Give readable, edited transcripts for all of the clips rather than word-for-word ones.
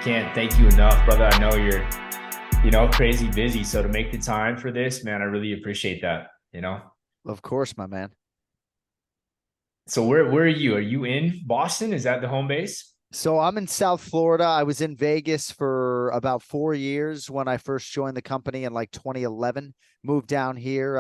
can't thank you enough, brother. I know you're, crazy busy. So to make the time for this, man, I really appreciate that. Of course, my man. So where are you? Are you in Boston? Is that the home base? So I'm in South Florida. I was in Vegas for about 4 years when I first joined the company in like 2011. Moved down here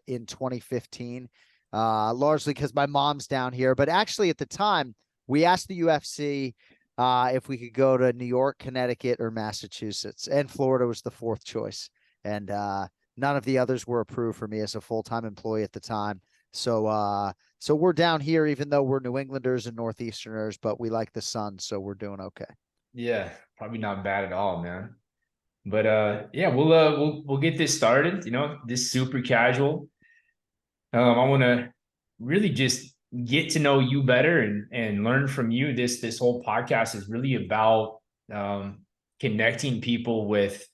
in 2015, largely because my mom's down here. But actually, at the time, we asked the UFC if we could go to New York, Connecticut, or Massachusetts, and Florida was the fourth choice. And none of the others were approved for me as a full-time employee at the time. So we're down here, even though we're New Englanders and Northeasterners, but we like the sun, so we're doing okay. Yeah, probably not bad at all, man. But yeah, we'll get this started. This super casual. I want to really just get to know you better and learn from you. This whole podcast is really about connecting people with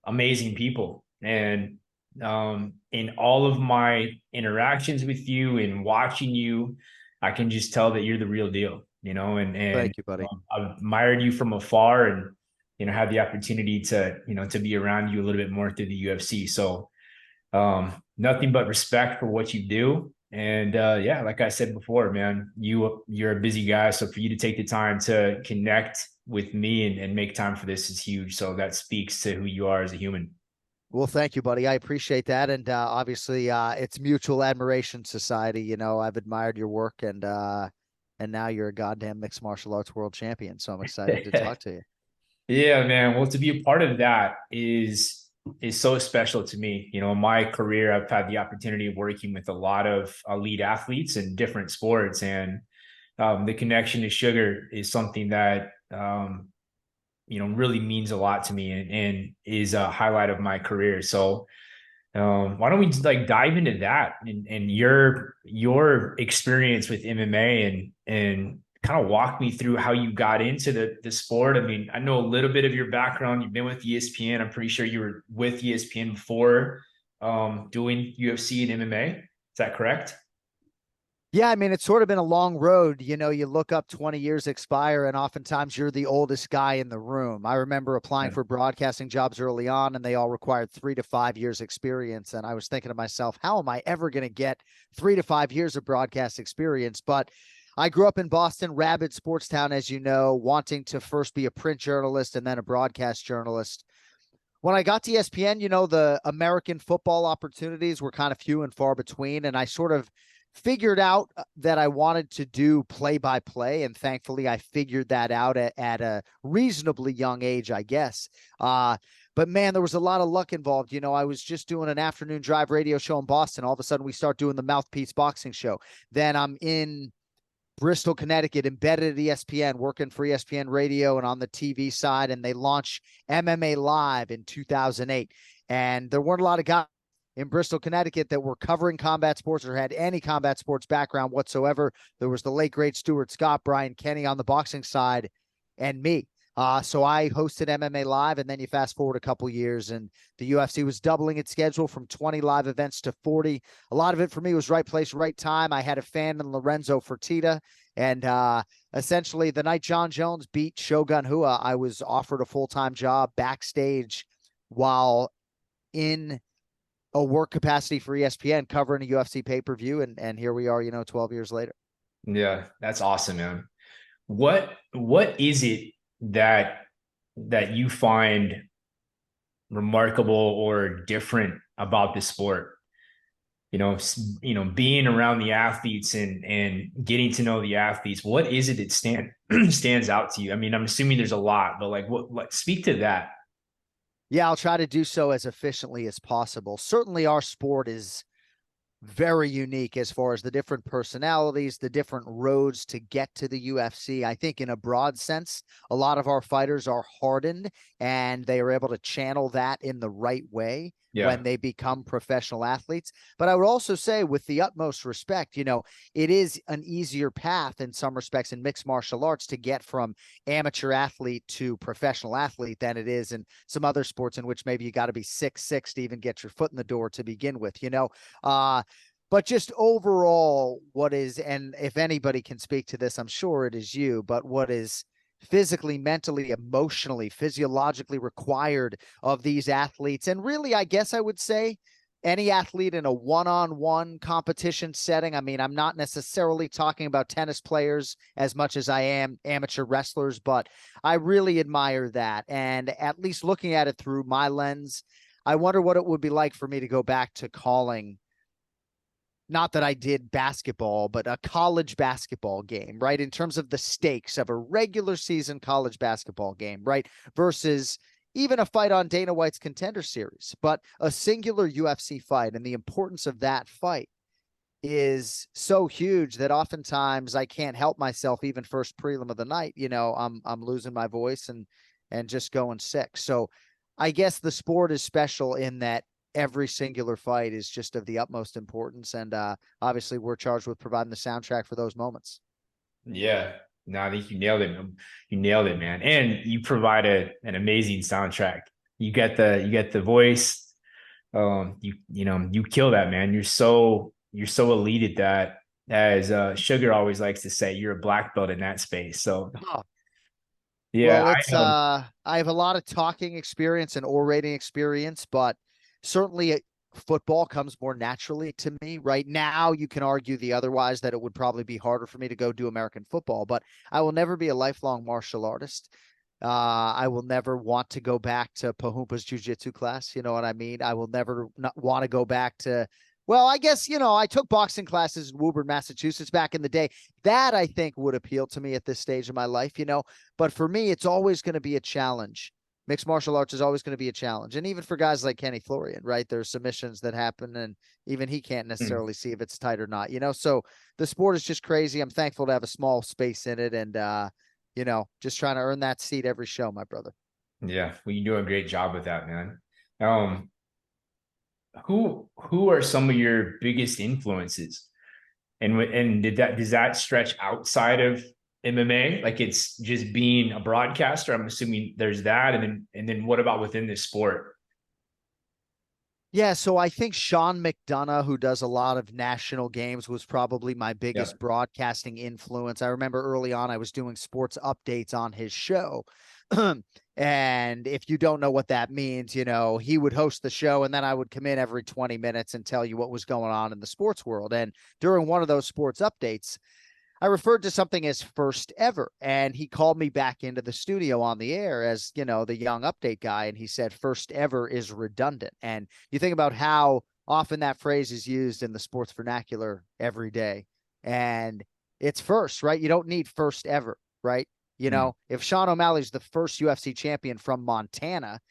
amazing people. And in all of my interactions with you and watching you, I can just tell that you're the real deal, and Thank you, buddy. I've admired you from afar and had the opportunity to be around you a little bit more through the UFC. So nothing but respect for what you do. And yeah, like I said before, man, you're a busy guy. So for you to take the time to connect with me and make time for this is huge. So that speaks to who you are as a human. Well, thank you, buddy. I appreciate that. And obviously, it's mutual admiration society. I've admired your work and now you're a goddamn mixed martial arts world champion. So I'm excited to talk to you. Yeah, man. Well, to be a part of that is so special to me. In my career, I've had the opportunity of working with a lot of elite athletes in different sports, and the connection to sugar is something that really means a lot to me and is a highlight of my career. So why don't we just like dive into that and your experience with MMA and kind of walk me through how you got into the sport. I mean, I know a little bit of your background. You've been with ESPN. I'm pretty sure you were with ESPN before doing UFC and MMA. Is that correct? Yeah, I mean, it's sort of been a long road. You look up 20 years expire, and oftentimes you're the oldest guy in the room. I remember applying Yeah. for broadcasting jobs early on, and they all required 3 to 5 years experience. And I was thinking to myself, how am I ever going to get 3 to 5 years of broadcast experience? But I grew up in Boston, rabid sports town, as you know, wanting to first be a print journalist and then a broadcast journalist. When I got to ESPN, the American football opportunities were kind of few and far between. And I sort of figured out that I wanted to do play by play. And thankfully, I figured that out at a reasonably young age, I guess. But man, there was a lot of luck involved. I was just doing an afternoon drive radio show in Boston. All of a sudden, we start doing the Mouthpiece Boxing Show. Then I'm in Bristol, Connecticut, embedded at ESPN, working for ESPN Radio and on the TV side. And they launched MMA Live in 2008. And there weren't a lot of guys in Bristol, Connecticut that were covering combat sports or had any combat sports background whatsoever. There was the late, great Stuart Scott, Brian Kenny on the boxing side, and me. So I hosted MMA Live, and then you fast forward a couple years, and the UFC was doubling its schedule from 20 live events to 40. A lot of it for me was right place, right time. I had a fan in Lorenzo Fertitta, and essentially the night John Jones beat Shogun Rua, I was offered a full-time job backstage while in a work capacity for ESPN covering a UFC pay-per-view. And here we are, 12 years later. Yeah, that's awesome, man. What is it that you find remarkable or different about the sport? Being around the athletes and getting to know the athletes. What is it that stands out to you? I mean, I'm assuming there's a lot, but like, what speak to that? Yeah, I'll try to do so as efficiently as possible. Certainly our sport is very unique as far as the different personalities, the different roads to get to the UFC. I think in a broad sense, a lot of our fighters are hardened and they are able to channel that in the right way when Yeah. they become professional athletes. But I would also say, with the utmost respect, it is an easier path in some respects in mixed martial arts to get from amateur athlete to professional athlete than it is in some other sports in which maybe you got to be 6'6" to even get your foot in the door to begin with. But just overall, and if anybody can speak to this, I'm sure it is you, but what is physically, mentally, emotionally, physiologically required of these athletes. And really, I guess I would say any athlete in a one-on-one competition setting. I mean, I'm not necessarily talking about tennis players as much as I am amateur wrestlers, but I really admire that. And at least looking at it through my lens, I wonder what it would be like for me to go back to calling, not that I did basketball, but a college basketball game, right? In terms of the stakes of a regular season college basketball game, right? Versus even a fight on Dana White's Contender Series, but a singular UFC fight, and the importance of that fight is so huge that oftentimes I can't help myself. Even first prelim of the night, I'm losing my voice and just going sick. So I guess the sport is special in that every singular fight is just of the utmost importance. And obviously we're charged with providing the soundtrack for those moments. Yeah. No, I think you nailed it. You nailed it, man. And you provide an amazing soundtrack. You get the voice. You kill that, man. You're so elite at that. As Sugar always likes to say, you're a black belt in that space. So Oh, yeah, well, I have a lot of talking experience and orating experience, but certainly football comes more naturally to me. Right now, you can argue the otherwise, that it would probably be harder for me to go do American football, but I will never be a lifelong martial artist. I will never want to go back to Pahumpa's jiu-jitsu class. You know what I mean? I will never not want to go back to, well, I guess, I took boxing classes in Woburn, Massachusetts back in the day. That I think would appeal to me at this stage of my life. But for me, it's always going to be a challenge. Mixed martial arts is always going to be a challenge. And even for guys like Kenny Florian, right? There's submissions that happen and even he can't Hmm. necessarily see if it's tight or not. So the sport is just crazy. I'm thankful to have a small space in it and, just trying to earn that seat every show, my brother. Yeah, well, you do a great job with that, man. Um, who are some of your biggest influences? And does that stretch outside of MMA? Like it's just being a broadcaster. I'm assuming there's that, and then what about within this sport? Yeah, so I think Sean McDonough, who does a lot of national games, was probably my Yeah. biggest broadcasting influence. I remember early on, I was doing sports updates on his show. And if you don't know what that means, he would host the show and then I would come in every 20 minutes and tell you what was going on in the sports world. And during one of those sports updates, I referred to something as first ever. And he called me back into the studio on the air as, the young update guy. And he said, first ever is redundant. And you think about how often that phrase is used in the sports vernacular every day. And it's first, right? You don't need first ever, right? Mm, If Sean O'Malley's the first UFC champion from Montana,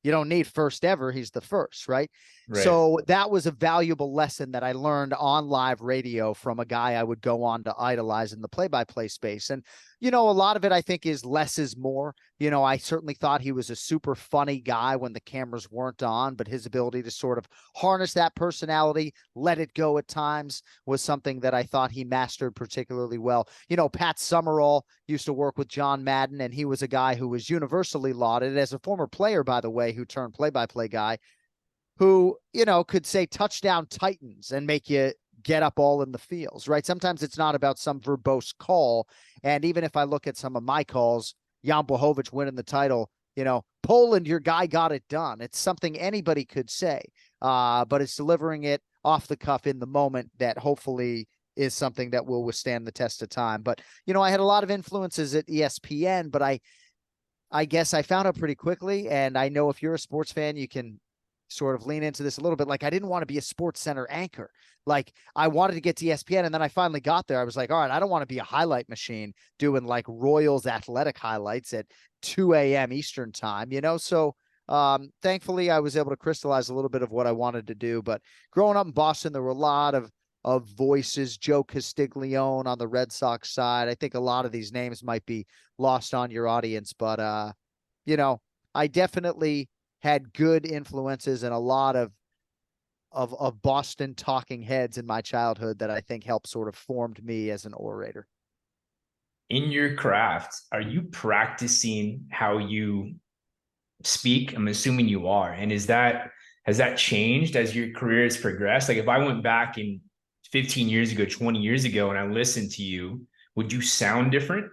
you don't need first ever. He's the first, right? right. So that was a valuable lesson that I learned on live radio from a guy I would go on to idolize in the play-by-play space. And, a lot of it I think is less is more. I certainly thought he was a super funny guy when the cameras weren't on, but his ability to sort of harness that personality, let it go at times, was something that I thought he mastered particularly well. Pat Summerall used to work with John Madden, and he was a guy who was universally lauded as a former player, by the way, who turned play-by-play guy, who, could say touchdown Titans and make you get up all in the feels, right? Sometimes it's not about some verbose call. And even if I look at some of my calls, Jan Blachowicz winning the title, Poland, your guy got it done. It's something anybody could say, but it's delivering it off the cuff in the moment that hopefully is something that will withstand the test of time. But, I had a lot of influences at ESPN, but I guess I found out pretty quickly. And I know if you're a sports fan, you can sort of lean into this a little bit. Like I didn't want to be a sports center anchor. Like I wanted to get to ESPN. And then I finally got there. I was like, all right, I don't want to be a highlight machine doing like Royals athletic highlights at 2 a.m. Eastern time. So thankfully I was able to crystallize a little bit of what I wanted to do. But growing up in Boston, there were a lot of voices. Joe Castiglione on the Red Sox side. I think a lot of these names might be lost on your audience, but you know, I definitely had good influences and a lot of Boston talking heads in my childhood that I think helped sort of formed me as an orator. In your craft, are you practicing how you speak? I'm assuming you are. And has that changed as your career has progressed? Like if I went back in 15 years ago, 20 years ago, and I listened to you, would you sound different?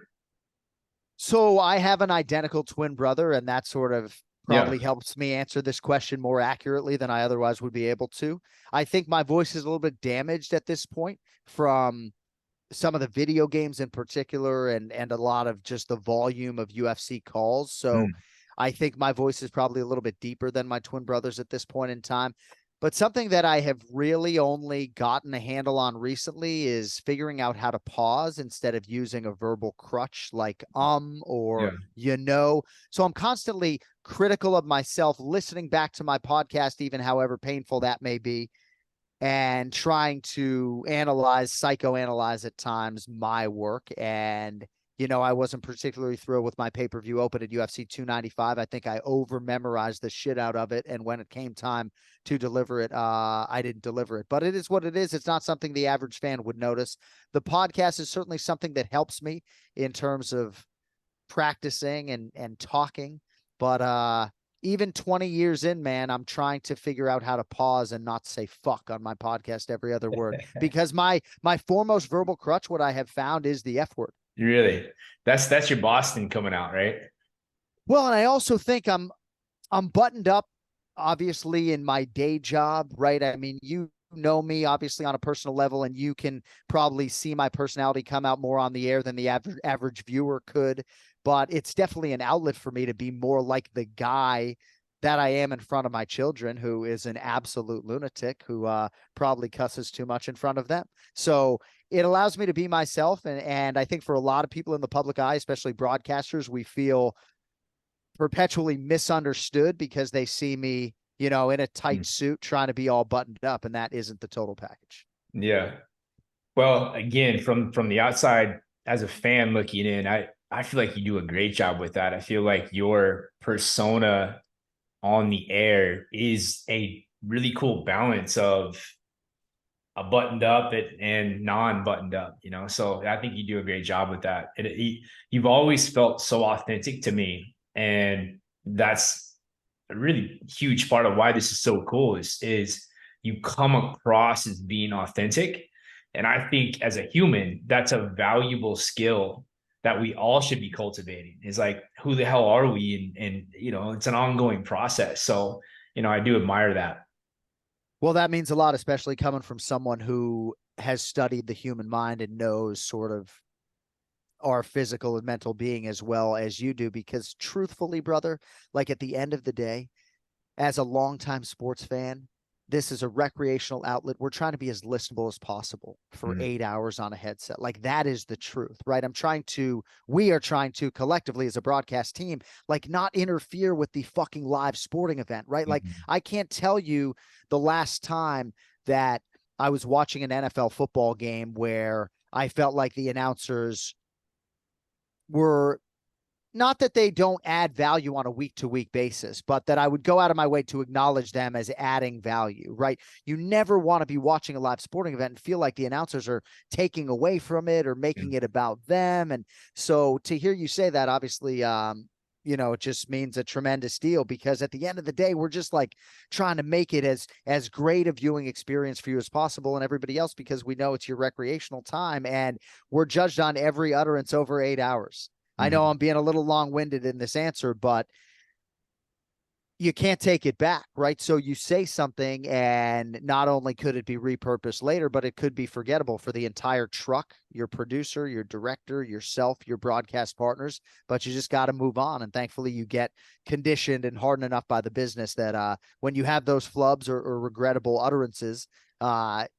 So I have an identical twin brother, and that sort of Yeah. probably helps me answer this question more accurately than I otherwise would be able to. I think my voice is a little bit damaged at this point from some of the video games in particular, and a lot of just the volume of UFC calls. So Mm, I think my voice is probably a little bit deeper than my twin brother's at this point in time. But something that I have really only gotten a handle on recently is figuring out how to pause instead of using a verbal crutch like yeah. or So I'm constantly critical of myself, listening back to my podcast, even however painful that may be, and trying to psychoanalyze at times my work. And, I wasn't particularly thrilled with my pay-per-view open at UFC 295. I think I over memorized the shit out of it. And when it came time to deliver it, I didn't deliver it. But it is what it is. It's not something the average fan would notice. The podcast is certainly something that helps me in terms of practicing and talking. But even 20 years in, man, I'm trying to figure out how to pause and not say fuck on my podcast every other word, because my foremost verbal crutch, what I have found, is the F word. Really? That's your Boston coming out, right? Well, and I also think I'm buttoned up, obviously, in my day job, right? I mean, you know me obviously on a personal level, and you can probably see my personality come out more on the air than the average viewer could. But it's definitely an outlet for me to be more like the guy that I am in front of my children, who is an absolute lunatic who probably cusses too much in front of them. So it allows me to be myself. And I think for a lot of people in the public eye, especially broadcasters, we feel perpetually misunderstood because they see me, in a tight Mm, suit trying to be all buttoned up, and that isn't the total package. yeah. Well, again, from the outside as a fan looking in, I feel like you do a great job with that. I feel like your persona on the air is a really cool balance of a buttoned up and non-buttoned up, So I think you do a great job with that. You've always felt so authentic to me, and that's a really huge part of why this is so cool. Is you come across as being authentic, and I think as a human, that's a valuable skill that we all should be cultivating. Is like, who the hell are we? And it's an ongoing process. So I do admire that. Well, that means a lot, especially coming from someone who has studied the human mind and knows sort of our physical and mental being as well as you do. Because truthfully, brother, like at the end of the day, as a longtime sports fan, this is a recreational outlet. We're trying to be as listenable as possible for Mm, 8 hours on a headset. Like, that is the truth, right? We are trying to collectively as a broadcast team, like, not interfere with the fucking live sporting event, right? Like, mhm. I can't tell you the last time that I was watching an NFL football game where I felt like the announcers were, not that they don't add value on a week to week basis, but that I would go out of my way to acknowledge them as adding value, right? You never want to be watching a live sporting event and feel like the announcers are taking away from it or making it about them. And so to hear you say that, obviously, it just means a tremendous deal, because at the end of the day, we're just like trying to make it as great a viewing experience for you as possible and everybody else, because we know it's your recreational time, and we're judged on every utterance over 8 hours. I know Mhm. I'm being a little long-winded in this answer, but you can't take it back, right? So you say something, and not only could it be repurposed later, but it could be forgettable for the entire truck, your producer, your director, yourself, your broadcast partners. But you just got to move on. And thankfully, you get conditioned and hardened enough by the business that when you have those flubs or regrettable utterances,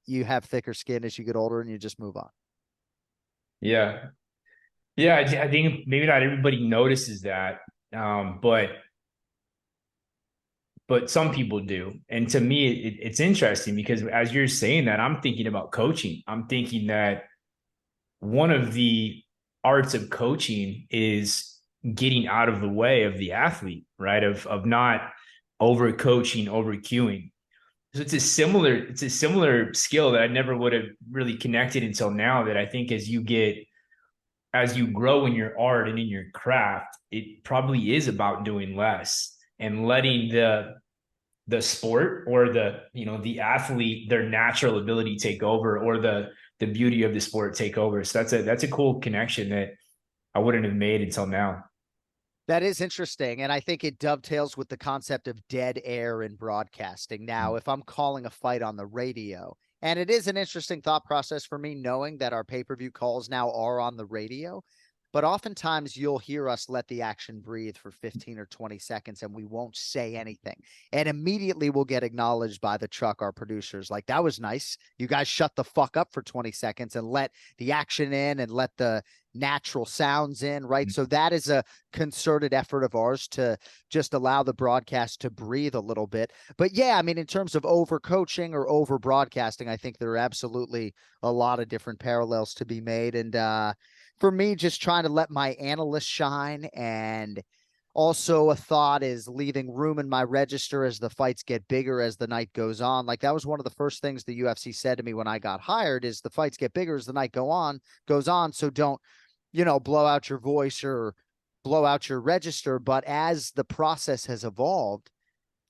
you have thicker skin as you get older, and you just move on. Yeah. Yeah, I think maybe not everybody notices that, but some people do. And to me, it's interesting because as you're saying that, I'm thinking about coaching. I'm thinking that one of the arts of coaching is getting out of the way of the athlete, right? Of not over coaching, over cueing. So it's a similar skill that I never would have really connected until now. That I think as you grow in your art and in your craft, it probably is about doing less and letting the sport or the athlete, their natural ability take over, or the beauty of the sport take over. So that's a cool connection that I wouldn't have made until now. That is interesting. And I think it dovetails with the concept of dead air in broadcasting. Now, if I'm calling a fight on the radio, and it is an interesting thought process for me knowing that our pay-per-view calls now are on the radio, but oftentimes you'll hear us let the action breathe for 15 or 20 seconds and we won't say anything. And immediately we'll get acknowledged by the truck, our producers. Like, that was nice. You guys shut the fuck up for 20 seconds and let the action in and let the natural sounds in, right? So that is a concerted effort of ours to just allow the broadcast to breathe a little bit. But yeah, I mean, in terms of over coaching or over broadcasting, I think there are absolutely a lot of different parallels to be made. And for me, just trying to let my analyst shine, and also a thought is leaving room in my register as the fights get bigger as the night goes on. Like, that was one of the first things the UFC said to me when I got hired, is the fights get bigger as the night goes on. So don't, blow out your voice or blow out your register. But as the process has evolved,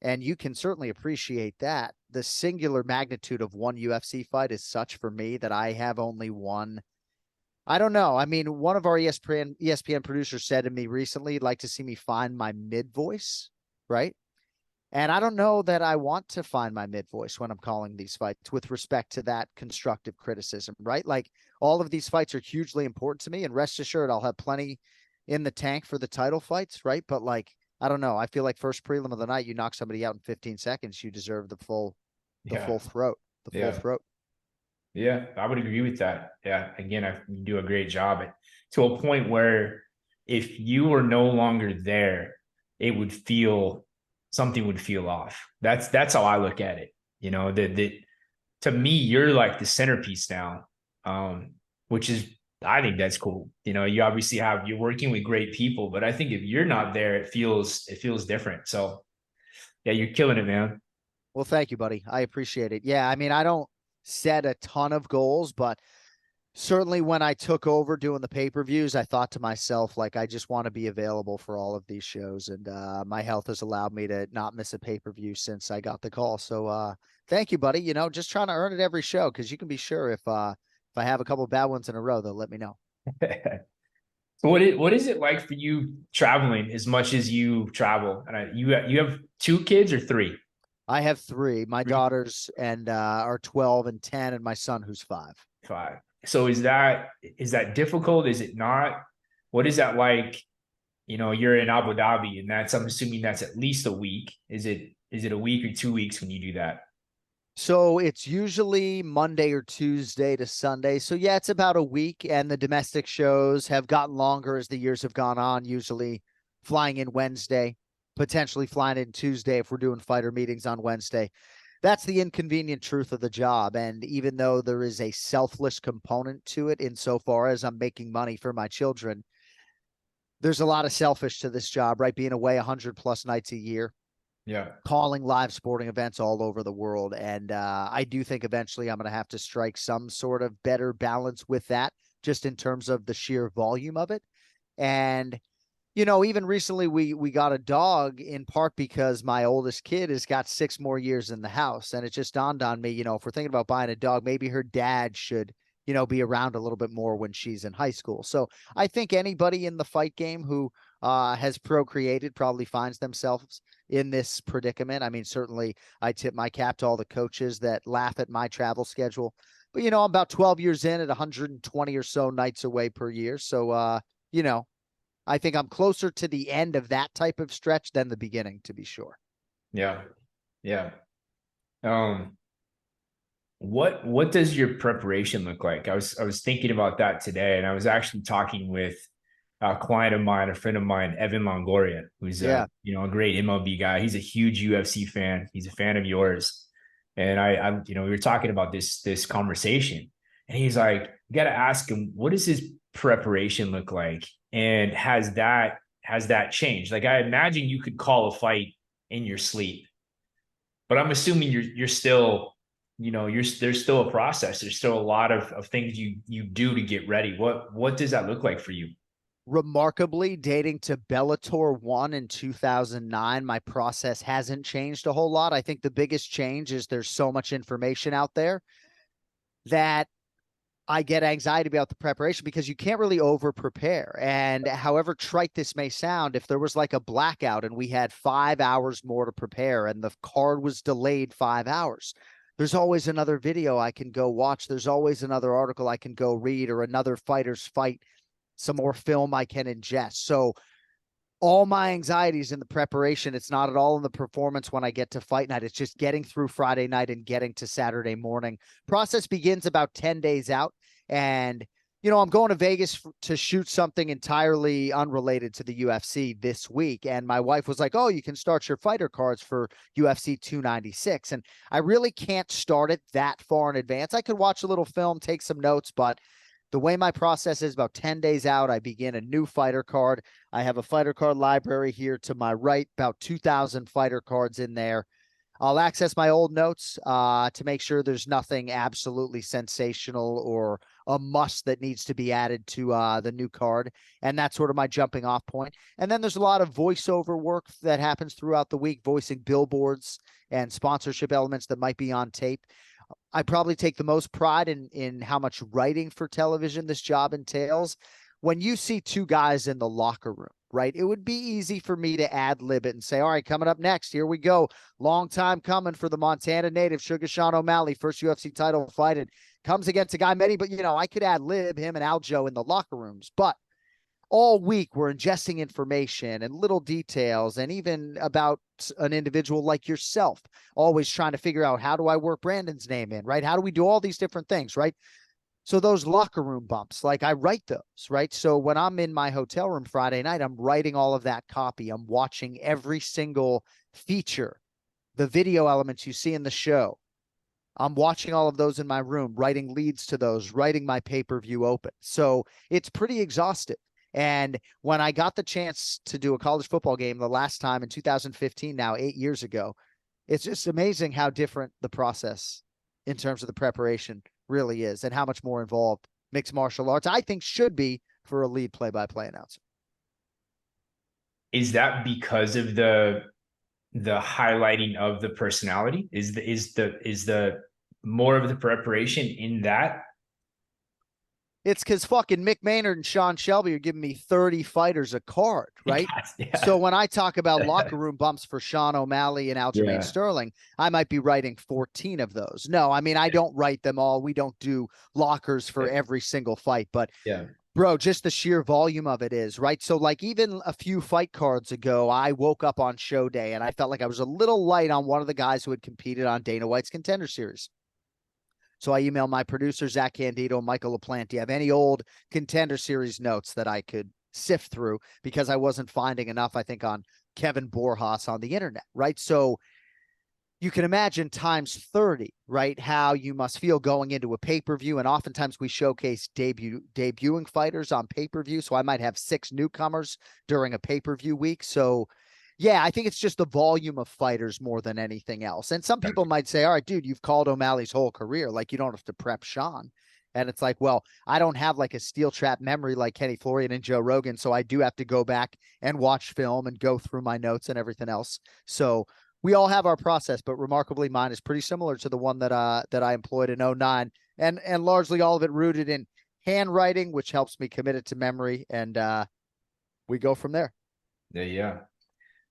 and you can certainly appreciate that, the singular magnitude of one UFC fight is such for me that I have only one. I don't know. I mean, one of our ESPN producers said to me recently, he'd like to see me find my mid voice, right? And I don't know that I want to find my mid voice when I'm calling these fights with respect to that constructive criticism, right? Like, all of these fights are hugely important to me, and rest assured I'll have plenty in the tank for the title fights, right? But like, I don't know. I feel like first prelim of the night, you knock somebody out in 15 seconds, you deserve the Yeah. full throat, the full Yeah. throat. Yeah, I would agree with that. Yeah, again, you do a great job to a point where if you were no longer there, it would feel something would feel off. That's how I look at it. That to me, you're like the centerpiece now, which is, I think that's cool. You obviously you're working with great people, but I think if you're not there, it feels different. So yeah, you're killing it, man. Well, thank you, buddy. I appreciate it. Yeah, I mean, I don't set a ton of goals, but certainly when I took over doing the pay-per-views, I thought to myself, like, I just want to be available for all of these shows. And my health has allowed me to not miss a pay-per-view since I got the call. So thank you, buddy. Just trying to earn it every show, because you can be sure if I have a couple of bad ones in a row, they'll let me know. So what is it like for you traveling as much as you travel? And you have two kids or three? I have three. My Three, daughters and are 12 and 10, and my son who's 5. five. So is that difficult? Is it not? What is that like? You're in Abu Dhabi, and I'm assuming that's at least a week. Is it a week or 2 weeks when you do that? So it's usually Monday or Tuesday to Sunday. So yeah, it's about a week, and the domestic shows have gotten longer as the years have gone on, usually flying in Wednesday, potentially flying in Tuesday if we're doing fighter meetings on Wednesday. That's the inconvenient truth of the job. And even though there is a selfless component to it insofar as I'm making money for my children, there's a lot of selfish to this job, right? Being away 100 plus nights a year, Yeah. calling live sporting events all over the world. And I do think eventually I'm going to have to strike some sort of better balance with that, just in terms of the sheer volume of it. And, even recently we got a dog, in part because my oldest kid has got 6 more years in the house. And it just dawned on me, if we're thinking about buying a dog, maybe her dad should, be around a little bit more when she's in high school. So I think anybody in the fight game who has procreated probably finds themselves in this predicament. I mean, certainly I tip my cap to all the coaches that laugh at my travel schedule. But, I'm about 12 years in at 120 or so nights away per year. So, I think I'm closer to the end of that type of stretch than the beginning, to be sure. Yeah. Yeah. Um, what does your preparation look like? I was thinking about that today, and I was actually talking with a client of mine, a friend of mine, Evan Longoria, who's Yeah. a great MLB guy. He's a huge UFC fan. He's a fan of yours. And we were talking about this conversation, and he's like, you got to ask him, what does his preparation look like? And has that changed? Like, I imagine you could call a fight in your sleep, but I'm assuming you're still, there's still a process. There's still a lot of things you do to get ready. What does that look like for you? Remarkably, dating to Bellator 1 in 2009, my process hasn't changed a whole lot. I think the biggest change is there's so much information out there that I get anxiety about the preparation because you can't really over prepare. And however trite this may sound, if there was like a blackout and we had 5 hours more to prepare and the card was delayed 5 hours, there's always another video I can go watch. There's always another article I can go read, or another fighter's fight, some more film I can ingest. So all my anxieties in the preparation. It's not at all in the performance when I get to fight night. It's just getting through Friday night and getting to Saturday morning. Process begins about 10 days out. And, I'm going to Vegas to shoot something entirely unrelated to the UFC this week. And my wife was like, oh, you can start your fighter cards for UFC 296. And I really can't start it that far in advance. I could watch a little film, take some notes, but the way my process is, about 10 days out, I begin a new fighter card. I have a fighter card library here to my right, about 2,000 fighter cards in there. I'll access my old notes to make sure there's nothing absolutely sensational or a must that needs to be added to the new card. And that's sort of my jumping off point. And then there's a lot of voiceover work that happens throughout the week, voicing billboards and sponsorship elements that might be on tape. I probably take the most pride in how much writing for television this job entails. When you see two guys in the locker room, right, it would be easy for me to ad lib it and say, all right, coming up next, here we go. Long time coming for the Montana native, Sugar Sean O'Malley, first UFC title fight. It comes against a guy, many, but I could ad lib him and Aljo in the locker rooms. But all week we're ingesting information and little details, and even about an individual like yourself, always trying to figure out, how do I work Brandon's name in, right? How do we do all these different things, right? So those locker room bumps, like I write those, right? So when I'm in my hotel room Friday night, I'm writing all of that copy. I'm watching every single feature, the video elements you see in the show. I'm watching all of those in my room, writing leads to those, writing my pay-per-view open. So it's pretty exhaustive. And when I got the chance to do a college football game the last time in 2015, now 8 years ago, it's just amazing how different the process in terms of the preparation really is, and how much more involved mixed martial arts, I think, should be for a lead play-by-play announcer. Is that because of the highlighting of the personality? Is the more of the preparation in that? It's because fucking Mick Maynard and Sean Shelby are giving me 30 fighters a card, right? Yeah. So when I talk about locker room bumps for Sean O'Malley and Aljamain Yeah. Sterling, I might be writing 14 of those. No, I mean, I don't write them all. We don't do lockers for every single fight, but Yeah. bro, just the sheer volume of it is, right? So like, even a few fight cards ago, I woke up on show day and I felt like I was a little light on one of the guys who had competed on Dana White's Contender Series. So I emailed my producer, Zach Candido, Michael LaPlante. Do you have any old Contender Series notes that I could sift through? Because I wasn't finding enough, I think, on Kevin Borjas on the internet, right? So you can imagine times 30, right? How you must feel going into a pay-per-view. And oftentimes we showcase debuting fighters on pay-per-view. So I might have 6 newcomers during a pay-per-view week. So yeah, I think it's just the volume of fighters more than anything else. And some people might say, all right, dude, you've called O'Malley's whole career. Like, you don't have to prep Sean. And it's like, well, I don't have like a steel trap memory like Kenny Florian and Joe Rogan. So I do have to go back and watch film and go through my notes and everything else. So we all have our process, but remarkably mine is pretty similar to the one that I employed in 09, and largely all of it rooted in handwriting, which helps me commit it to memory. And we go from there. Yeah.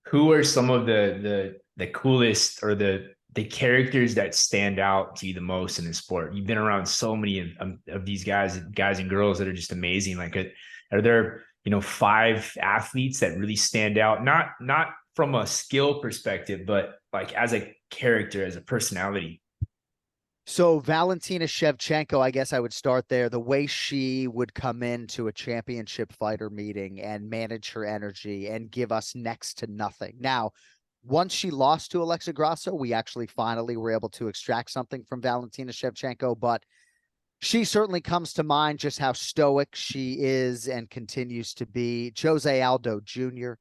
Who are some of the coolest, or the characters that stand out to you the most in the sport? You've been around so many of these guys and girls that are just amazing. Like, are there 5 athletes that really stand out? Not from a skill perspective, but like as a character, as a personality. So Valentina Shevchenko, I guess I would start there. The way she would come into a championship fighter meeting and manage her energy and give us next to nothing. Now, once she lost to Alexa Grasso, we actually finally were able to extract something from Valentina Shevchenko, but she certainly comes to mind, just how stoic she is and continues to be. Jose Aldo Jr.,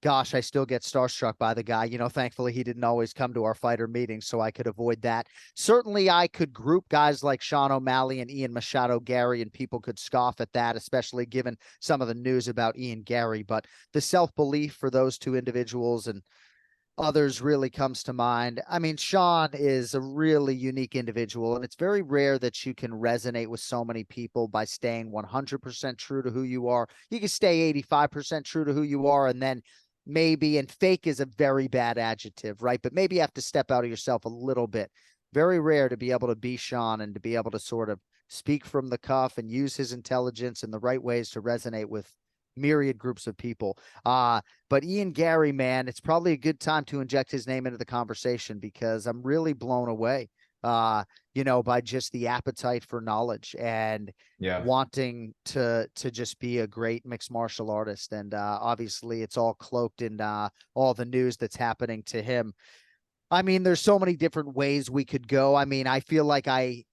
gosh, I still get starstruck by the guy. Thankfully he didn't always come to our fighter meetings, so I could avoid that. Certainly I could group guys like Sean O'Malley and Ian Machado Gary, and people could scoff at that, especially given some of the news about Ian Gary. But the self-belief for those two individuals, and others really comes to mind. I mean, Sean is a really unique individual, and it's very rare that you can resonate with so many people by staying 100% true to who you are. You can stay 85% true to who you are, and then maybe, and fake is a very bad adjective, right? But maybe you have to step out of yourself a little bit. Very rare to be able to be Sean and to be able to sort of speak from the cuff and use his intelligence in the right ways to resonate with myriad groups of people. But Ian Gary, man, it's probably a good time to inject his name into the conversation because I'm really blown away, by just the appetite for knowledge and Yeah. wanting to just be a great mixed martial artist. And obviously, it's all cloaked in all the news that's happening to him. I mean, there's so many different ways we could go. I mean, I feel like I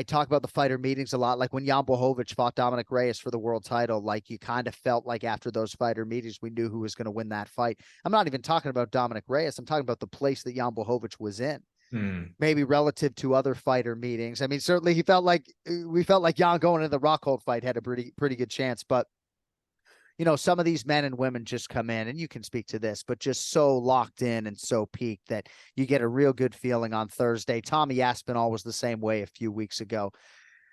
talk about the fighter meetings a lot. Like when Jan Blachowicz fought Dominic Reyes for the world title, like you kind of felt like after those fighter meetings, we knew who was going to win that fight. I'm not even talking about Dominic Reyes. I'm talking about the place that Jan Blachowicz was in, Hmm. maybe relative to other fighter meetings. I mean, certainly we felt like Jan going into the Rockhold fight had a pretty good chance, but some of these men and women just come in, and you can speak to this, but just so locked in and so peaked that you get a real good feeling on Thursday. Tommy Aspinall was the same way a few weeks ago.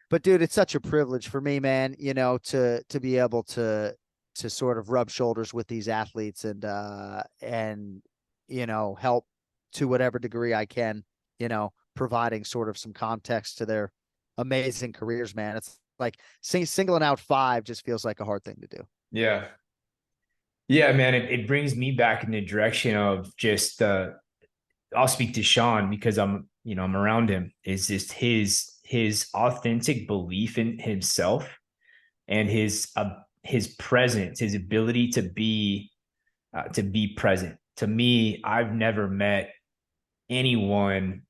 But dude, it's such a privilege for me, man, to be able to sort of rub shoulders with these athletes and help to whatever degree I can, providing sort of some context to their amazing careers, man. It's like singling out five just feels like a hard thing to do. Yeah. Yeah, man, it brings me back in the direction of just I'll speak to Sean because I'm around him, is just his authentic belief in himself and his presence, his ability to be present. To me, I've never met anyone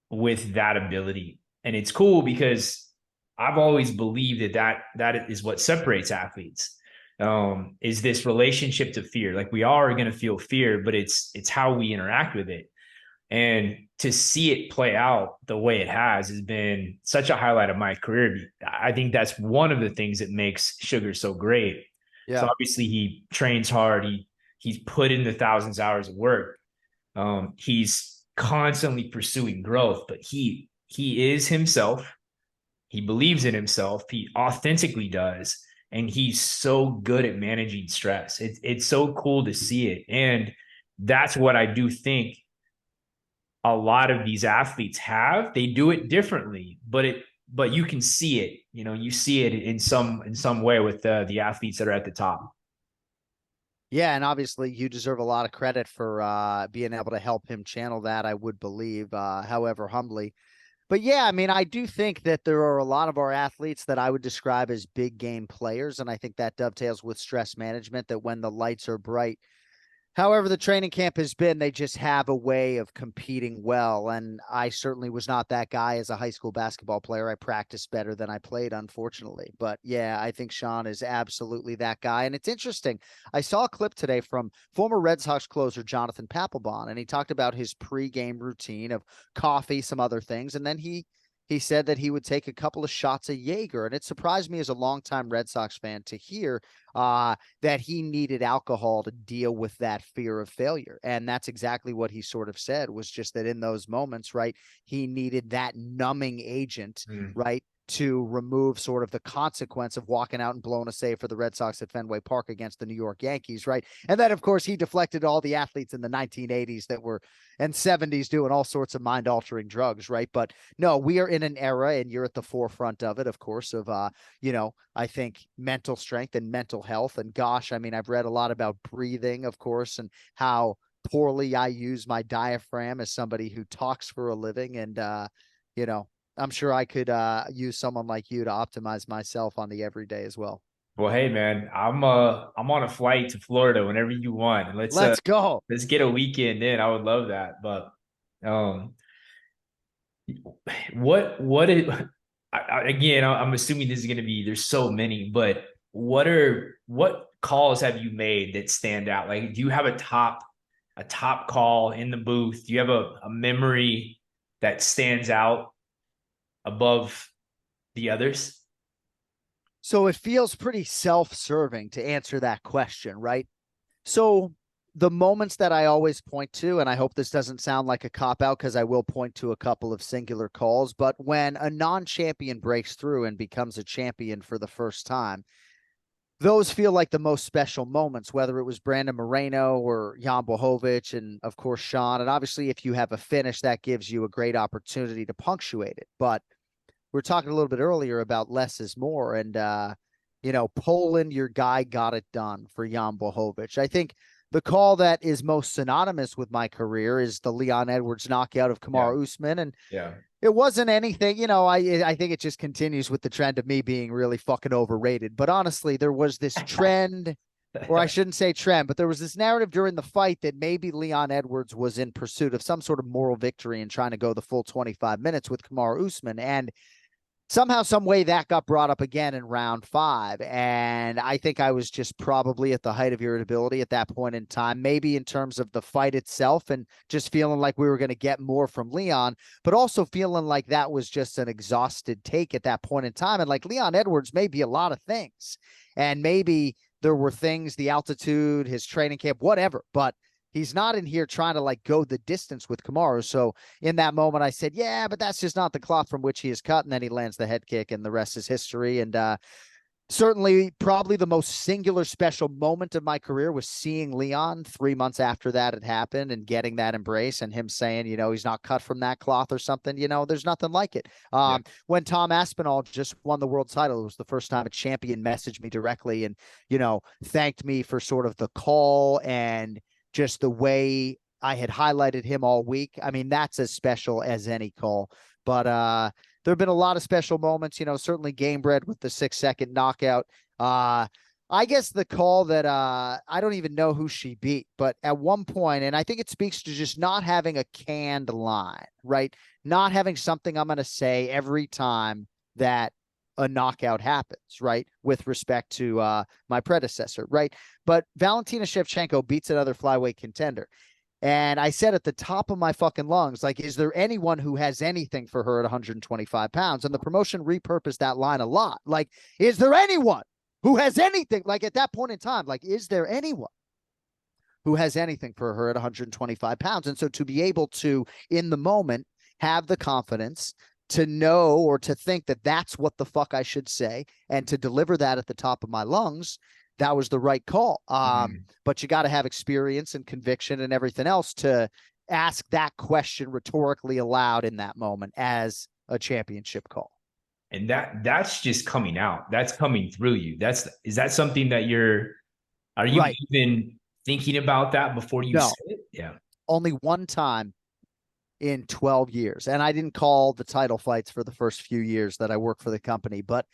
with that ability. And it's cool because I've always believed that is what separates athletes. Is this relationship to fear. Like we all are going to feel fear, but it's how we interact with it. And to see it play out the way it has been such a highlight of my career. I think that's one of the things that makes Sugar so great. So Yeah. obviously he trains hard. He's put in the thousands of hours of work. He's constantly pursuing growth, but he is himself. He believes in himself. He authentically does. And he's so good at managing stress. It's so cool to see it. And that's what I do think a lot of these athletes have. They do it differently, but you can see it. You see it in some way with the athletes that are at the top. Yeah, and obviously you deserve a lot of credit for being able to help him channel that, I would believe, however humbly. But yeah, I mean, I do think that there are a lot of our athletes that I would describe as big game players, and I think that dovetails with stress management, that when the lights are bright, however the training camp has been, they just have a way of competing well. And I certainly was not that guy as a high school basketball player. I practiced better than I played, unfortunately. But yeah, I think Sean is absolutely that guy. And it's interesting. I saw a clip today from former Red Sox closer Jonathan Papelbon, and he talked about his pregame routine of coffee, some other things, and then he said that he would take a couple of shots of Jaeger. And it surprised me as a longtime Red Sox fan to hear that he needed alcohol to deal with that fear of failure. And that's exactly what he sort of said, was just that in those moments, right, he needed that numbing agent, Mm. right, to remove sort of the consequence of walking out and blowing a save for the Red Sox at Fenway Park against the New York Yankees, right? And then, of course, he deflected all the athletes in the 1980s that were and 70s doing all sorts of mind altering drugs, right? But no, we are in an era, and you're at the forefront of it, of course, of I think mental strength and mental health. And gosh, I mean, I've read a lot about breathing, of course, and how poorly I use my diaphragm as somebody who talks for a living. And you know, I'm sure I could use someone like you to optimize myself on the everyday as well. Well, hey man, I'm on a flight to Florida whenever you want. Let's go. Let's get a weekend in. I would love that. But um what is again, I'm assuming this is going to be, there's so many, but what calls have you made that stand out? Like, do you have a top call in the booth? Do you have a memory that stands out above the others? So it feels pretty self-serving to answer that question, right? So the moments that I always point to, and I hope this doesn't sound like a cop out because I will point to a couple of singular calls, but when a non-champion breaks through and becomes a champion for the first time, those feel like the most special moments, whether it was Brandon Moreno or Jan Blachowicz and of course Sean. And obviously if you have a finish, that gives you a great opportunity to punctuate it. But we are talking a little bit earlier about less is more. And Poland, your guy got it done for Jan Blachowicz. I think the call that is most synonymous with my career is the Leon Edwards knockout of Yeah. Kamaru Usman. And Yeah. it wasn't anything, I think it just continues with the trend of me being really fucking overrated. But honestly, there was this trend, or I shouldn't say trend, but there was this narrative during the fight that maybe Leon Edwards was in pursuit of some sort of moral victory and trying to go the full 25 minutes with Kamaru Usman. And somehow, some way that got brought up again in round 5. And I think I was just probably at the height of irritability at that point in time, maybe in terms of the fight itself and just feeling like we were going to get more from Leon, but also feeling like that was just an exhausted take at that point in time. And like Leon Edwards may be a lot of things. And maybe there were things, the altitude, his training camp, whatever, but he's not in here trying to like go the distance with Kamaru. So in that moment, I said, yeah, but that's just not the cloth from which he is cut. And then he lands the head kick and the rest is history. And certainly probably the most singular special moment of my career was seeing Leon 3 months after that had happened and getting that embrace and him saying, he's not cut from that cloth or something, there's nothing like it. Yeah. When Tom Aspinall just won the world title, it was the first time a champion messaged me directly and, thanked me for sort of the call and just the way I had highlighted him all week. I mean, that's as special as any call. But there have been a lot of special moments, certainly Gamebred with the 6-second knockout. I guess the call that I don't even know who she beat, but at one point, and I think it speaks to just not having a canned line, right? Not having something I'm going to say every time that a knockout happens, right? With respect to my predecessor, right? But Valentina Shevchenko beats another flyweight contender. And I said at the top of my fucking lungs, like, is there anyone who has anything for her at 125 pounds? And the promotion repurposed that line a lot. Like, is there anyone who has anything? Like at that point in time, like, is there anyone who has anything for her at 125 pounds? And so to be able to, in the moment, have the confidence to know or to think that that's what the fuck I should say and to deliver that at the top of my lungs, that was the right call. But you got to have experience and conviction and everything else to ask that question rhetorically aloud in that moment as a championship call. And that's just coming out. That's coming through you. Is that something that are you right. even thinking about that before you say it? Yeah. Only one time in 12 years. And I didn't call the title fights for the first few years that I worked for the company, but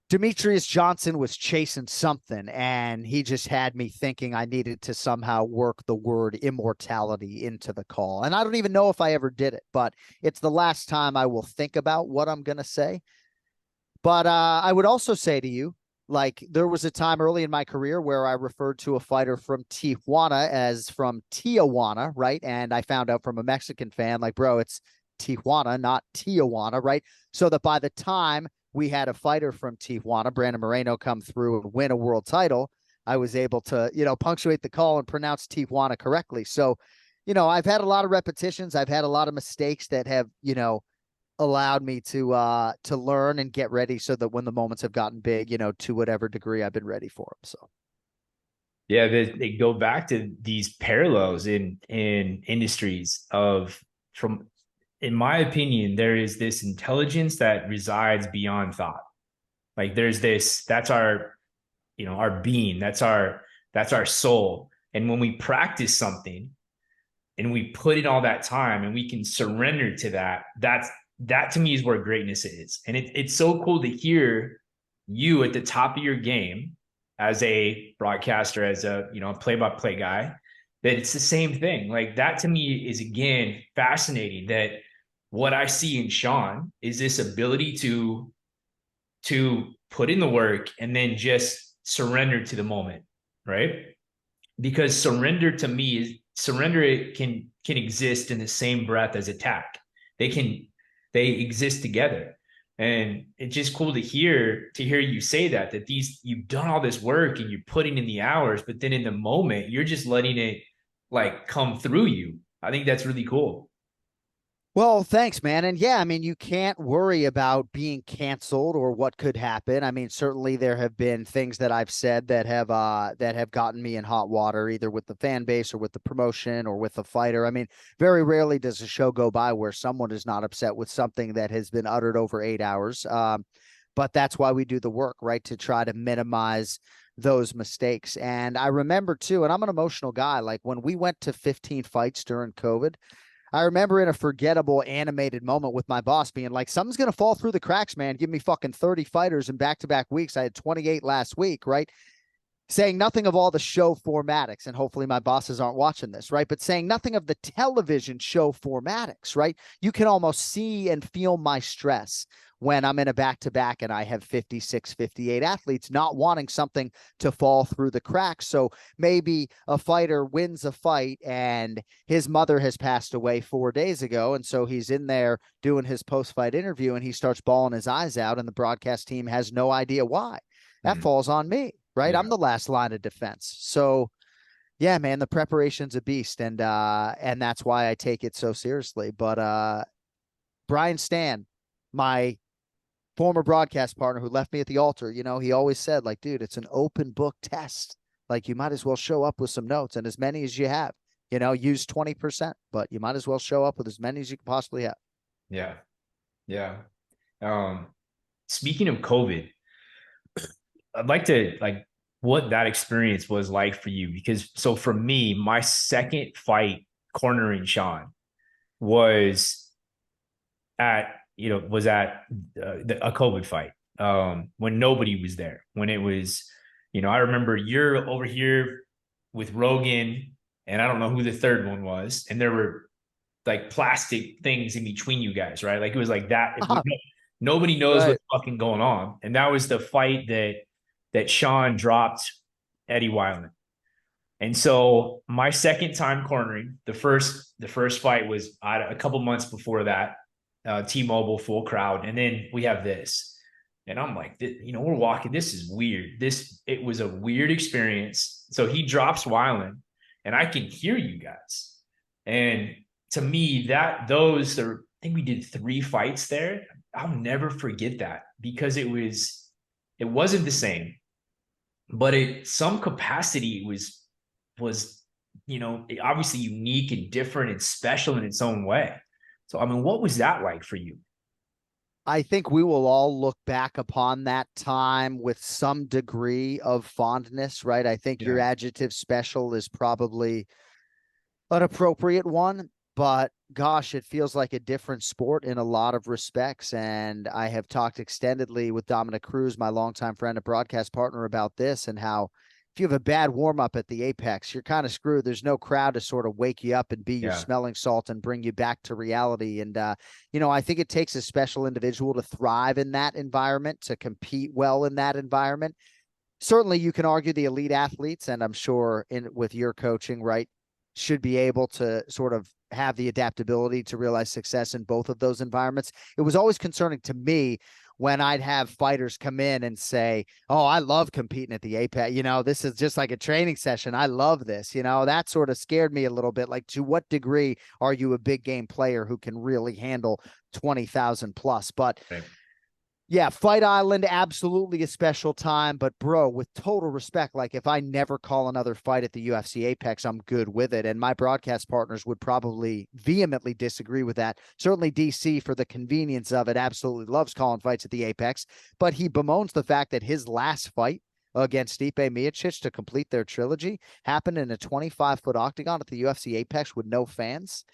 Demetrius Johnson was chasing something and he just had me thinking I needed to somehow work the word immortality into the call. And I don't even know if I ever did it, but it's the last time I will think about what I'm going to say. But I would also say to you, like, there was a time early in my career where I referred to a fighter from Tijuana as from Tijuana, right? And I found out from a Mexican fan, like, bro, it's Tijuana, not Tijuana, right? So that by the time we had a fighter from Tijuana, Brandon Moreno, come through and win a world title, I was able to, punctuate the call and pronounce Tijuana correctly. So, I've had a lot of repetitions. I've had a lot of mistakes that have, allowed me to learn and get ready so that when the moments have gotten big, to whatever degree I've been ready for them. So. Yeah, they go back to these parallels in industries from, in my opinion, there is this intelligence that resides beyond thought. Like there's that's our, our being, that's our soul. And when we practice something and we put in all that time and we can surrender to that to me is where greatness is. And it's so cool to hear you at the top of your game as a broadcaster, as a, play-by-play guy, that it's the same thing. Like that to me is, again, fascinating, that what I see in Sean is this ability to put in the work and then just surrender to the moment, right? Because surrender to me is surrender can exist in the same breath as attack. They exist together. And it's just cool to hear you say that you've done all this work and you're putting in the hours, but then in the moment, you're just letting it like come through you. I think that's really cool. Well, thanks, man. And yeah, I mean, you can't worry about being canceled or what could happen. I mean, certainly there have been things that I've said that have gotten me in hot water, either with the fan base or with the promotion or with the fighter. I mean, very rarely does a show go by where someone is not upset with something that has been uttered over 8 hours. But that's why we do the work, right? To try to minimize those mistakes. And I remember too, and I'm an emotional guy, like when we went to 15 fights during COVID, I remember in a forgettable animated moment with my boss being like, something's going to fall through the cracks, man. Give me fucking 30 fighters in back-to-back weeks. I had 28 last week, right? Saying nothing of all the show formatics, and hopefully my bosses aren't watching this, right? But saying nothing of the television show formatics, right? You can almost see and feel my stress when I'm in a back to back and I have 56, 58 athletes not wanting something to fall through the cracks. So maybe a fighter wins a fight and his mother has passed away 4 days ago. And so he's in there doing his post fight interview and he starts bawling his eyes out, and the broadcast team has no idea why. That Mhm. falls on me, right? I'm Yeah. the last line of defense. So yeah, man, the preparation's a beast, and that's why I take it so seriously. But Brian Stan, my former broadcast partner who left me at the altar, he always said, like, dude, it's an open book test. Like, you might as well show up with some notes and as many as you have. Use 20%, but you might as well show up with as many as you can possibly have. Yeah. Yeah. Um, Speaking of COVID, I'd like to like what that experience was like for you because so for me, my second fight cornering Sean was at a COVID fight when nobody was there when it was I remember you're over here with Rogan and I don't know who the third one was and there were like plastic things in between you guys, right? Like it was like that. Nobody knows Right. what's fucking going on. And that was the fight that Sean dropped Eddie Wineland. And so my second time cornering, the first fight was a couple months before that, T-Mobile full crowd, and then we have this, and I'm like, we're walking. This is weird. It was a weird experience. So he drops Wineland, and I can hear you guys, and to me I think we did 3 fights there. I'll never forget that because it wasn't the same, but some capacity was obviously unique and different and special in its own way. So I mean, what was that like for you? I think we will all look back upon that time with some degree of fondness, right? I think your Yeah. adjective special is probably an appropriate one, but gosh, it feels like a different sport in a lot of respects. And I have talked extendedly with Dominic Cruz, my longtime friend and broadcast partner, about this and how if you have a bad warm up at the Apex, you're kind of screwed. There's no crowd to sort of wake you up and be your Yeah. smelling salt and bring you back to reality. And, I think it takes a special individual to thrive in that environment, to compete well in that environment. Certainly you can argue the elite athletes, and I'm sure with your coaching, right, should be able to sort of have the adaptability to realize success in both of those environments. It was always concerning to me when I'd have fighters come in and say, "Oh, I love competing at the Apex. This is just like a training session. I love this." That sort of scared me a little bit. Like, to what degree are you a big game player who can really handle 20,000 plus? But Right. yeah, Fight Island, absolutely a special time. But bro, with total respect, like if I never call another fight at the UFC Apex, I'm good with it. And my broadcast partners would probably vehemently disagree with that. Certainly DC, for the convenience of it, absolutely loves calling fights at the Apex. But he bemoans the fact that his last fight against Stipe Miocic to complete their trilogy happened in a 25-foot octagon at the UFC Apex with no fans.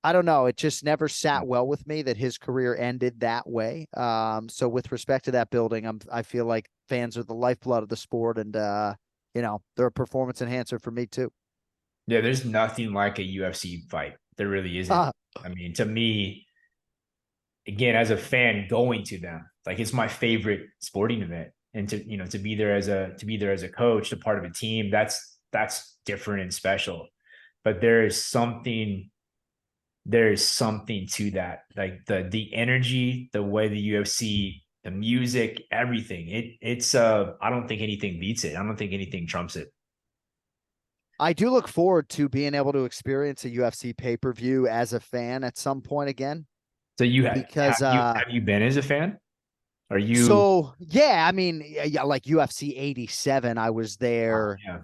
I don't know. It just never sat well with me that his career ended that way. So with respect to that building, I feel like fans are the lifeblood of the sport, and they're a performance enhancer for me too. Yeah, there's nothing like a UFC fight. There really isn't. Uh, I mean, to me, again, as a fan going to them, like it's my favorite sporting event. And to be there as a coach, a part of a team, that's different and special. But there is something there's something to that. Like the energy, the way the UFC, the music, everything. It's I don't think anything beats it. I don't think anything trumps it. I do look forward to being able to experience a UFC pay-per-view as a fan at some point again So you because have you been as a fan? Are you so yeah, I mean yeah, like UFC 87 I was there yeah.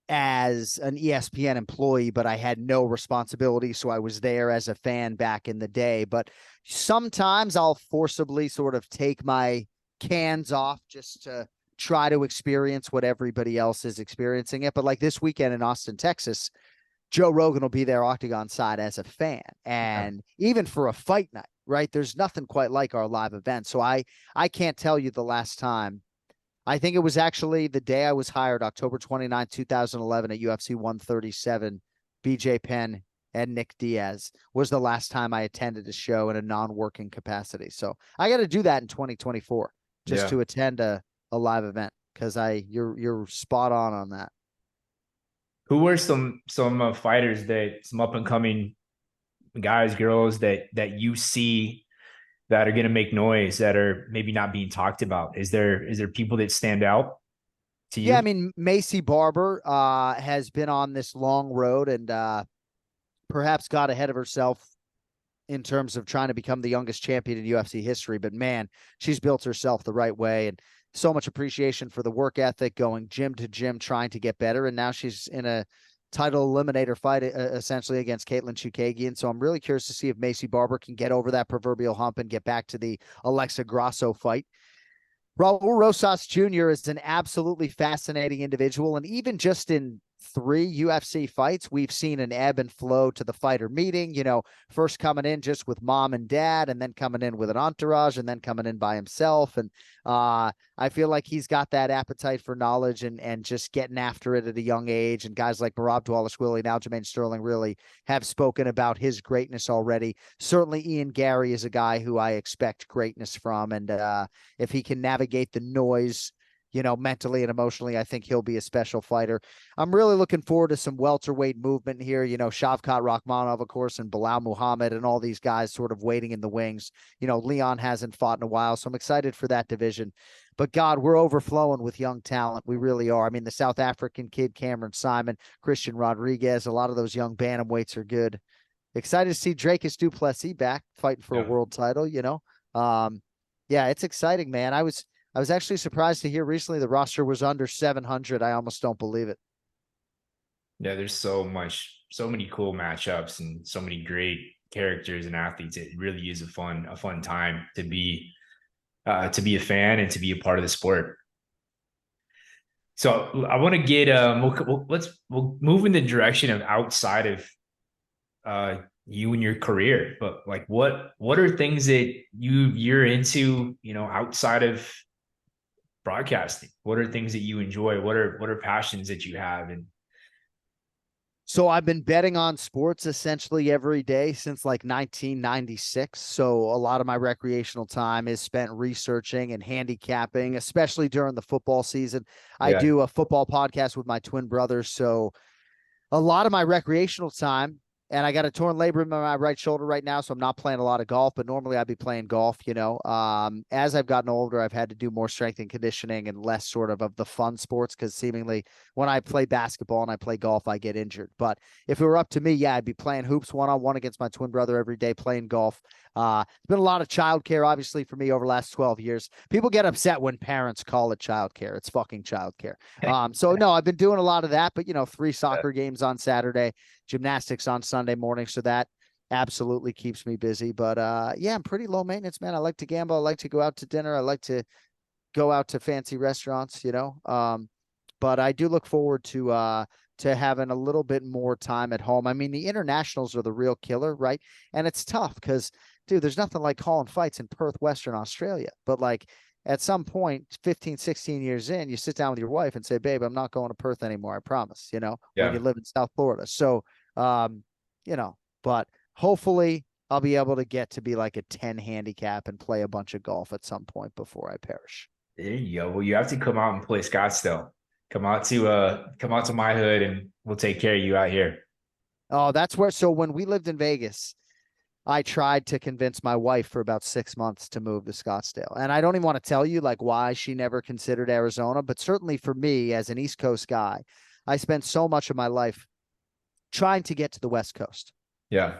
as an ESPN employee, but I had no responsibility. So I was there as a fan back in the day. But sometimes I'll forcibly sort of take my cans off just to try to experience what everybody else is experiencing it. But like this weekend in Austin, Texas, Joe Rogan will be there octagon side as a fan. Yeah. And even for a fight night, right? There's nothing quite like our live event. So I can't tell you the last time. I think it was actually the day I was hired, October 29th, 2011 at UFC 137. BJ Penn and Nick Diaz was the last time I attended a show in a non-working capacity. So I got to do that in 2024 just Yeah. to attend a live event because you're spot on that. Who were some fighters that some up and coming guys, girls that you see that are going to make noise that are maybe not being talked about? Is there people that stand out to Yeah, I you? mean, Macy Barber has been on this long road and perhaps got ahead of herself in terms of trying to become the youngest champion in UFC history. But man, she's built herself the right way, and so much appreciation for the work ethic, going gym to gym, trying to get better. And now she's in a title eliminator fight essentially against Caitlin Chukagian. So I'm really curious to see if Macy Barber can get over that proverbial hump and get back to the Alexa Grasso fight. Raul Rosas Jr. is an absolutely fascinating individual. And even just in 3 UFC fights, we've seen an ebb and flow to the fighter meeting, first coming in just with mom and dad, and then coming in with an entourage, and then coming in by himself. And I feel like he's got that appetite for knowledge and just getting after it at a young age. And guys like Barab Dwalishvili, now Jermaine Sterling, really have spoken about his greatness already. Certainly Ian Gary is a guy who I expect greatness from. And if he can navigate the noise, mentally and emotionally, I think he'll be a special fighter. I'm really looking forward to some welterweight movement here. Shavkat Rakhmonov, of course, and Bilal Muhammad and all these guys sort of waiting in the wings. Leon hasn't fought in a while, so I'm excited for that division. But God, we're overflowing with young talent. We really are. I mean, the South African kid, Cameron Simon, Christian Rodriguez, a lot of those young bantamweights are good. Excited to see Dracus du Plessis back fighting for a Yeah. world title. Yeah, it's exciting, man. I was actually surprised to hear recently the roster was under 700. I almost don't believe it. Yeah, there's so many cool matchups and so many great characters and athletes. It really is a fun time to be a fan and to be a part of the sport. So I want to get we'll move in the direction of outside of you and your career, but like what are things that you're into, outside of broadcasting? What are things that you enjoy? What are passions that you have? And So I've been betting on sports essentially every day since like 1996. So a lot of my recreational time is spent researching and handicapping, especially during the football season. I yeah, do a football podcast with my twin brothers. So a lot of my recreational time, and I got a torn labrum in my right shoulder right now, so I'm not playing a lot of golf, but normally I'd be playing golf. As I've gotten older, I've had to do more strength and conditioning and less sort of the fun sports because seemingly when I play basketball and I play golf, I get injured. But if it were up to me, yeah, I'd be playing hoops one-on-one against my twin brother every day, playing golf. It's been a lot of childcare, obviously, for me over the last 12 years. People get upset when parents call it childcare. It's fucking childcare. So no, I've been doing a lot of that, but 3 soccer games on Saturday, gymnastics on Sunday morning. So that absolutely keeps me busy. But yeah, I'm pretty low maintenance, man. I like to gamble. I like to go out to dinner. I like to go out to fancy restaurants. But I do look forward to having a little bit more time at home. I mean, the internationals are the real killer, right? And it's tough because, dude, there's nothing like calling fights in Perth, Western Australia. But like at some point, 15, 16 years in, you sit down with your wife and say, babe, I'm not going to Perth anymore. I promise, when you yeah. live in South Florida. So, um, you know, but hopefully I'll be able to get to be like a 10 handicap and play a bunch of golf at some point before I perish. There you go. Well, you have to come out and play Scottsdale. Come out to my hood and we'll take care of you out here. Oh, that's where. So when we lived in Vegas, I tried to convince my wife for about 6 months to move to Scottsdale. And I don't even want to tell you like why she never considered Arizona, but certainly for me as an East Coast guy, I spent so much of my life trying to get to the West Coast. Yeah.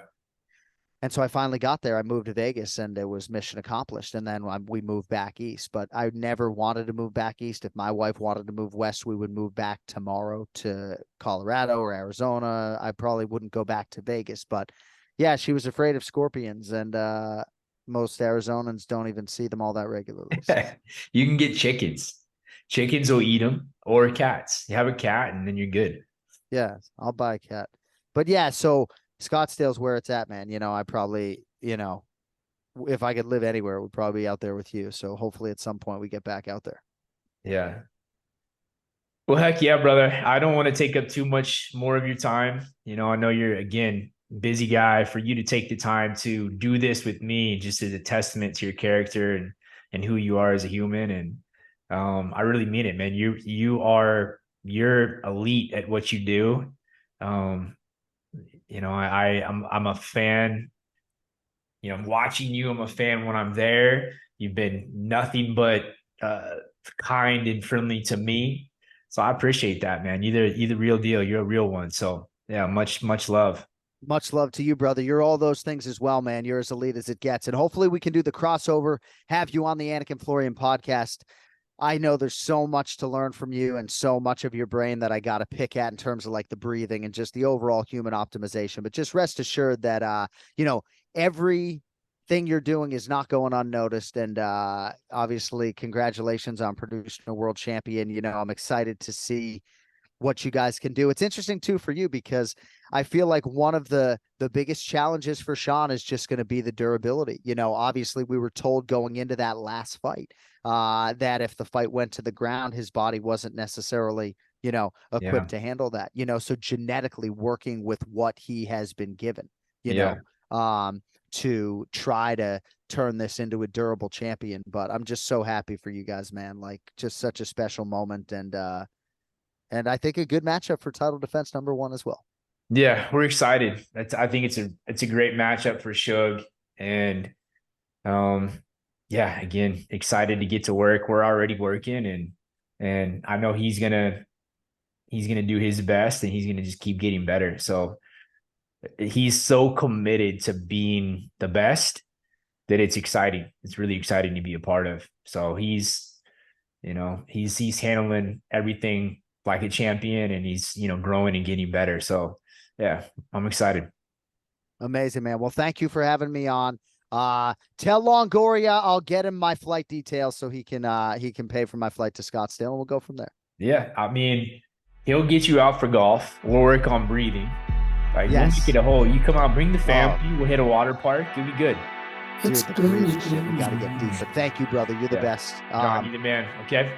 And so I finally got there. I moved to Vegas and it was mission accomplished. And then we moved back east, but I never wanted to move back east. If my wife wanted to move west, we would move back tomorrow to Colorado or Arizona. I probably wouldn't go back to Vegas, but yeah, she was afraid of scorpions, and most Arizonans don't even see them all that regularly. So. You can get chickens. Chickens will eat them, or cats. You have a cat and then you're good. Yeah, I'll buy a cat. But yeah, so Scottsdale's where it's at, man. I probably, if I could live anywhere, it would probably be out there with you. So hopefully at some point we get back out there. Yeah. Well, heck yeah, brother. I don't want to take up too much more of your time. I know you're, again, busy guy. For you to take the time to do this with me just is a testament to your character and who you are as a human. And I really mean it, man. You're elite at what you do. I'm a fan. Watching you, I'm a fan when I'm there. You've been nothing but kind and friendly to me. So I appreciate that, man. You're the real deal. You're a real one. So yeah, much love. Much love to you, brother. You're all those things as well, man. You're as elite as it gets. And hopefully we can do the crossover, have you on the Anik and Florian podcast. I know there's so much to learn from you and so much of your brain that I got to pick at in terms of like the breathing and just the overall human optimization. But just rest assured that, everything you're doing is not going unnoticed. And obviously, congratulations on producing a world champion. I'm excited to see what you guys can do. It's interesting too for you because I feel like one of the biggest challenges for Sean is just going to be the durability. Obviously we were told going into that last fight that if the fight went to the ground, his body wasn't necessarily, equipped to handle that, so genetically working with what he has been given, to try to turn this into a durable champion. But I'm just so happy for you guys, man. Like just such a special moment. And I think a good matchup for title defense #1 as well. Yeah, we're excited. I think it's a great matchup for Shug. And yeah, again, excited to get to work. We're already working and I know he's gonna do his best and he's gonna just keep getting better. So he's so committed to being the best that it's exciting. It's really exciting to be a part of. So he's handling everything like a champion and he's, growing and getting better. So yeah, I'm excited. Amazing, man. Well, thank you for having me on. Tell Longoria I'll get him my flight details so he can pay for my flight to Scottsdale and we'll go from there. Yeah. I mean, he'll get you out for golf. We'll work on breathing. Like, we'll make it a whole. You come out, bring the family. We'll hit a water park. You'll be good. Dude, the breathing shit, we got to get deep. But thank you, brother. You're the best. Jon, you're the man. Okay.